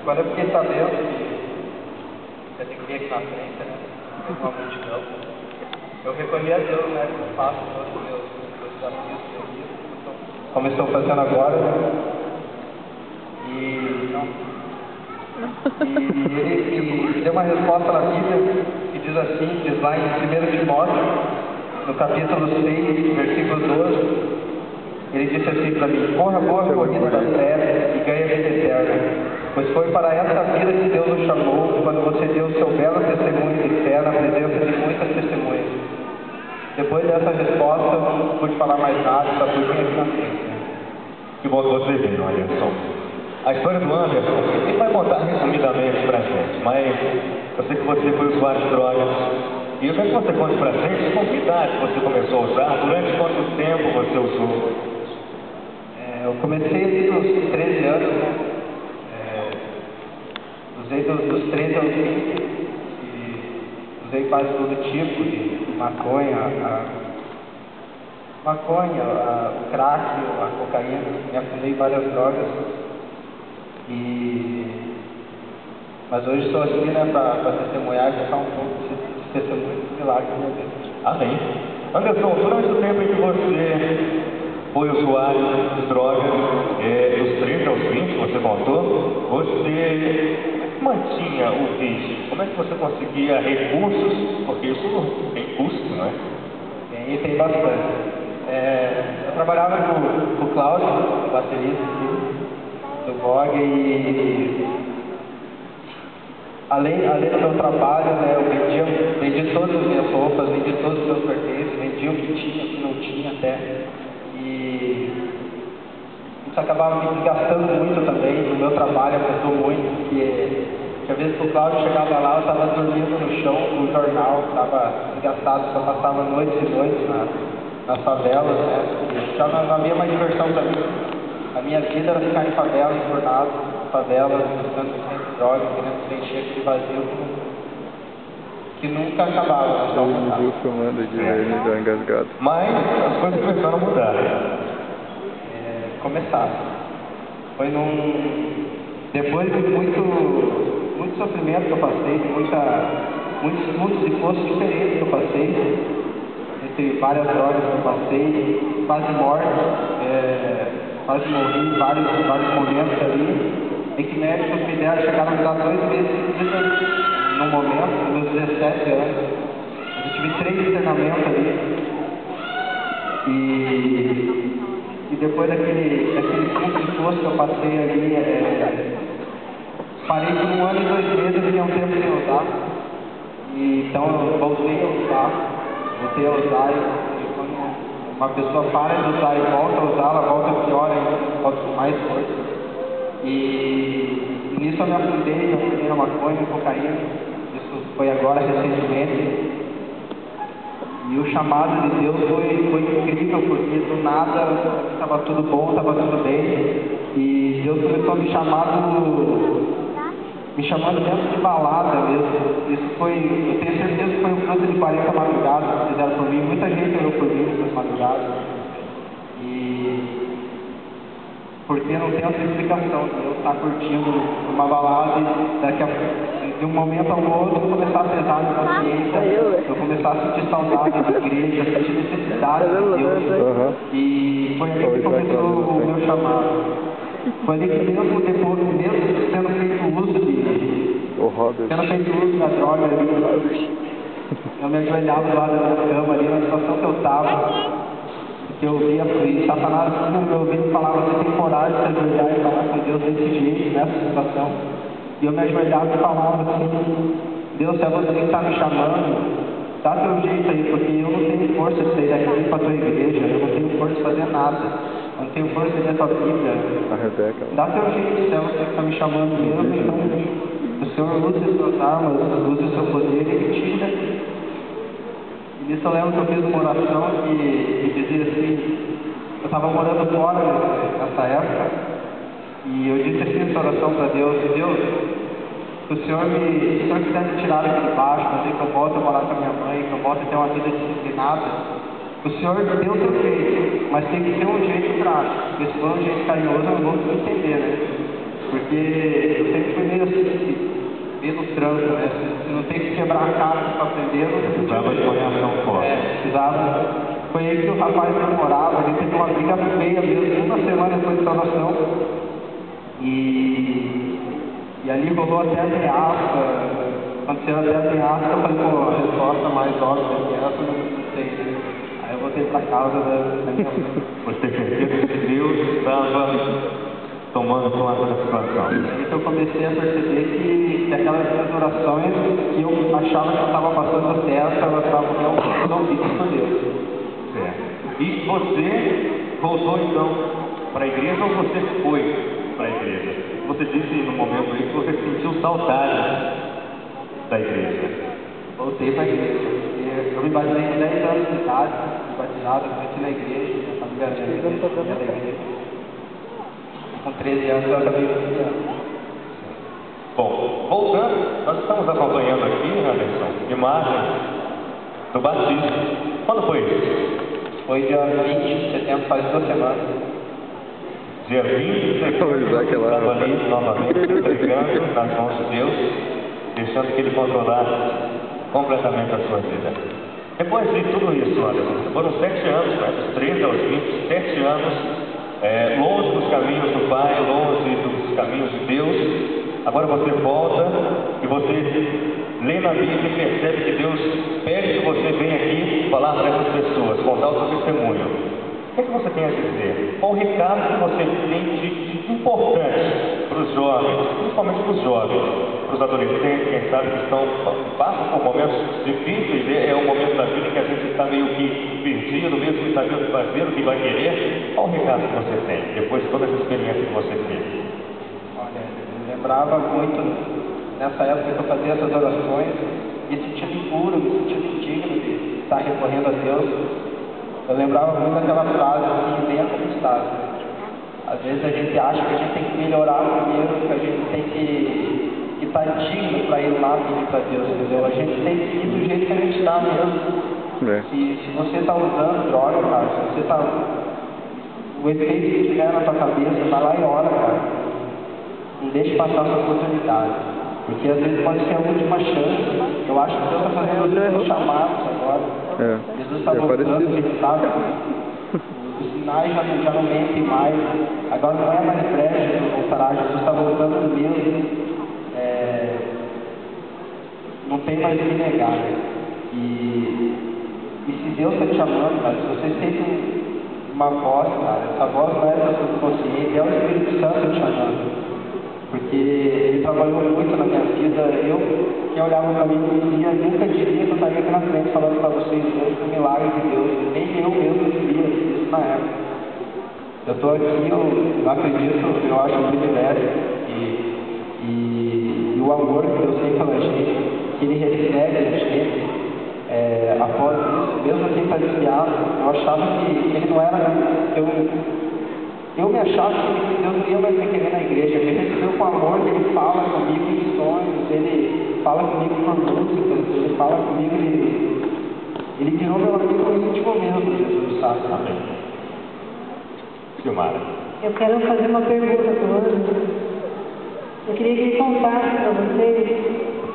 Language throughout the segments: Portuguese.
quando eu fiquei sabendo que eu tenho que vir aqui na frente, né, uma multidão, eu recolhi a Deus, né, que eu faço todos os meus desafios que eu vivo, como estou fazendo agora, né, e ele me deu uma resposta na Bíblia que diz assim, diz lá em 1 Timóteo, no capítulo 6, versículo 12, ele disse assim para mim: corra a boa corrida da fé e ganha a vida eterna, pois foi para essa vida que Deus o chamou, quando você deu o seu belo testemunho de fé na presença de muitas testemunhas. Depois dessa resposta, eu não pude falar mais nada, só pude vir aqui na frente. Que bom que você veio, Anderson. A história do Anderson, ele vai contar resumidamente pra gente, mas eu sei que você foi usuário de drogas. E eu quero que você conte pra gente com que idade você começou a usar, durante quanto tempo você usou? Eu comecei ali nos 13 anos, né? Usei dos 13 aos 20 e usei quase todo tipo de maconha, o crack, a cocaína, me afundei em várias drogas. Mas hoje estou aqui, né, para testemunhar e contar um pouco desse testemunho do milagre da minha vida. Amém. Anderson, durante o tempo em que você foi usuário de drogas, dos 13 aos 20, você contou, você mantinha o vício? Como é que você conseguia recursos? Porque isso tem custo, não é? Tem bastante. Eu trabalhava com o Cláudio, o baterista do VOG, e além do meu trabalho, né, eu vendi todas as minhas roupas, vendi todos os meus pertences, vendi o que tinha, o que não tinha até. E isso acabava me desgastando muito também, no meu trabalho afetou muito, porque às vezes o Cláudio chegava lá, eu estava dormindo no chão com o jornal, estava desgastado, só passava noites e noites nas favelas, né, e já não havia mais diversão para mim. A minha vida era ficar em favela, enfurnado, favela, buscando drogas, querendo preencher aquele vazio que nunca acabava. Eu viu filmando de já engasgado. Mas as coisas começaram a mudar. Começaram. Foi depois de muito sofrimento que eu passei, de muitos fundos e postos diferentes que eu passei, entre várias drogas que eu passei, quase morte, quase morri em vários momentos ali, em que médicos me deram, chegaram a me dar 2 meses de vida no momento, nos meus 17 anos. Eu tive 3 internamentos ali. E depois daquele fundo de poço que eu passei ali, parei por 1 ano e 2 meses, eu fiquei um tempo sem usar. E então eu voltei a usar, e quando uma pessoa para de usar e volta a usar, ela volta pior ainda, volta com mais força. E nisso eu me afundei na maconha, cocaína. Isso foi agora recentemente. E o chamado de Deus foi incrível, porque do nada estava tudo bom, estava tudo bem. E Deus começou a me chamando dentro de balada mesmo. Isso foi, eu tenho certeza que foi um fruto de 40 madrugadas que fizeram por mim. Muita gente orou por mim nessas madrugadas. Porque não tem outra explicação de eu estar curtindo uma balada e de um momento ao outro eu começar a pesar na consciência, eu começar a sentir saudade da igreja, sentir necessidade de Deus. E foi ali que começou o meu chamado. Foi ali que mesmo depois, mesmo sendo feito uso da droga ali, eu me ajoelhava do lado da minha cama ali, na situação que eu estava. Que eu ouvia, e Satanás no meu ouvido falava: você tem coragem de se ajoelhar e falar com Deus desse jeito, nessa situação. E eu me ajoelhava e falava assim: Deus, se é você que está me chamando, dá teu jeito aí, porque eu não tenho força de sair daqui para a tua igreja, eu não tenho força de fazer nada, eu não tenho força de ler tua Bíblia. Dá teu jeito, se é você que está me chamando mesmo, então o Senhor use as suas armas, use o seu poder e me tire daqui. Nisso eu lembro que eu fiz uma oração que dizia assim, eu estava morando fora nessa época, e eu disse assim essa oração para Deus: Deus, se o Senhor quiser me tirar daqui de baixo, fazer que eu volte a morar com a minha mãe, que eu volte a ter uma vida disciplinada, o Senhor deu o seu jeito, mas tem que ser um jeito prático, porque se for um jeito carinhoso eu não vou entender, né? Porque eu sempre fui meio tranco, né? Se não tem que quebrar a cara para aprender, não Precisava de uma reação forte. precisava. Foi aí que o rapaz namorava, ele teve uma briga feia mesmo, uma semana depois de salvação. E ali rolou até ameaça, aconteceu até ameaça, eu falei, pô, a resposta mais óbvia que essa não sei, né? Aí eu voltei pra casa da minha mãe. Você tem certeza que Deus estava tomando conta da situação? Aí que eu comecei a perceber que aquelas minhas orações, que eu achava que eu estava passando certo, elas estavam realmente ouvidas por Deus. Certo. E você voltou então para a igreja ou você foi para a igreja? Você disse no momento aí que você sentiu saudade da igreja. Voltei para a igreja. Eu me batizei em 10 anos de idade, fui batizado, cresci na igreja, a família da igreja. Com 13 anos eu acabei criando. Bom, voltando, nós estamos acompanhando aqui, Anderson, imagens do batismo. Quando foi isso? Foi dia 20 de setembro, faz 2 semanas. Dia 20 de setembro, estava ali novamente, entregando nas mãos de Deus, deixando que Ele controlasse completamente a sua vida. Depois de tudo isso, Anderson, foram 7 anos, né, dos 13 aos 20, 7 anos, longe dos caminhos do Pai, longe dos caminhos de Deus. Agora você volta e você lê na Bíblia e percebe que Deus pede que você venha aqui falar para essas pessoas, contar o seu testemunho. O que você tem a dizer? Qual o recado que você tem de importante para os jovens, principalmente para os jovens, para os adolescentes, quem sabe que passam por momentos difíceis, é um momento da vida em que a gente está meio que perdido, mesmo sem saber o que fazer, o que vai querer. Qual o recado que você tem, depois de toda essa experiência que você teve? Olha, eu lembrava muito, nessa época que eu fazia essas orações, me sentindo impuro, me sentindo indigno de estar recorrendo a Deus. Eu lembrava muito daquela frase assim, venha como está. Às vezes a gente acha que a gente tem que melhorar primeiro, que a gente tem que estar digno para ir lá pedir para Deus, entendeu? A gente tem que ir do jeito que a gente está mesmo. Se você está usando droga, cara, se você está... O efeito que tiver na tua cabeça, vai lá e ora, cara. Não deixe passar essa oportunidade. Porque às vezes pode ser a última chance. Eu acho que Deus está fazendo chamados agora. Jesus está mostrando que Ele sabe. Os sinais já não mentem mais. Agora não é mais breve, Jesus voltará. Jesus está voltando mesmo. Não tem mais o que negar. E se Deus está te chamando, cara, se você sente uma voz, cara, essa voz não é da sua consciência, é o Espírito Santo te chamando. Porque Ele trabalhou muito na minha vida. Quem olhava para mim e dizia, nunca diria que eu estaria aqui na frente falando para vocês hoje do milagre de Deus. Nem eu mesmo diria isso na época. Eu estou aqui, eu acredito, eu acho um privilégio e o amor que Deus tem pela gente, que Ele recebe a gente, após isso, mesmo quem está desviado, eu achava que Ele não era... Eu me achava que Deus não ia mais me querer na igreja. Ele recebeu com amor, Ele fala comigo em sonhos, Ele fala comigo por músicas, Ele fala comigo, Ele virou meu amigo íntimo mesmo, Jesus, sabe? Amém. Silmara. Eu quero fazer uma pergunta para o Anderson. Eu queria que ele contasse para vocês,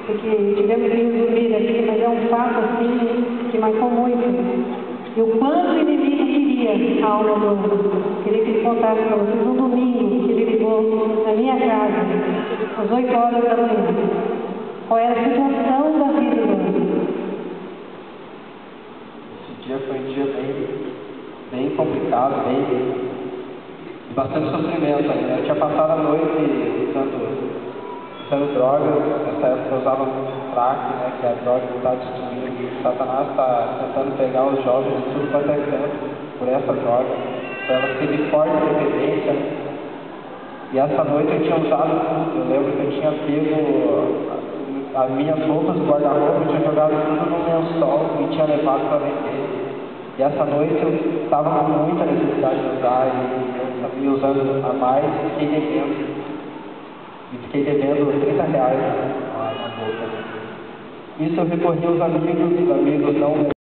porque tivemos que resumir aqui, mas é um fato assim que marcou muito. E o quanto o inimigo queria a alma do Anderson. Queria que ele contasse para vocês um domingo que ele ligou na minha casa, às 8 horas da manhã. Qual era a situação da vida do Anderson? Esse dia foi um dia bem complicado, de bastante sofrimento. Né? Eu tinha passado a noite usando drogas. Nessa época eu usava muito crack, né? Que é a droga que está destruindo. Satanás está tentando pegar os jovens de tudo quanto é canto por essa droga, para elas terem forte dependência. E essa noite eu tinha usado tudo. Eu lembro que eu tinha pego as minhas roupas do guarda-roupa, eu tinha jogado tudo no lençol e tinha levado para vender. E essa noite eu estava com muita necessidade de usar e eu estava me usando a mais e fiquei devendo. E fiquei devendo R$30 na boca. Isso eu recorri aos amigos não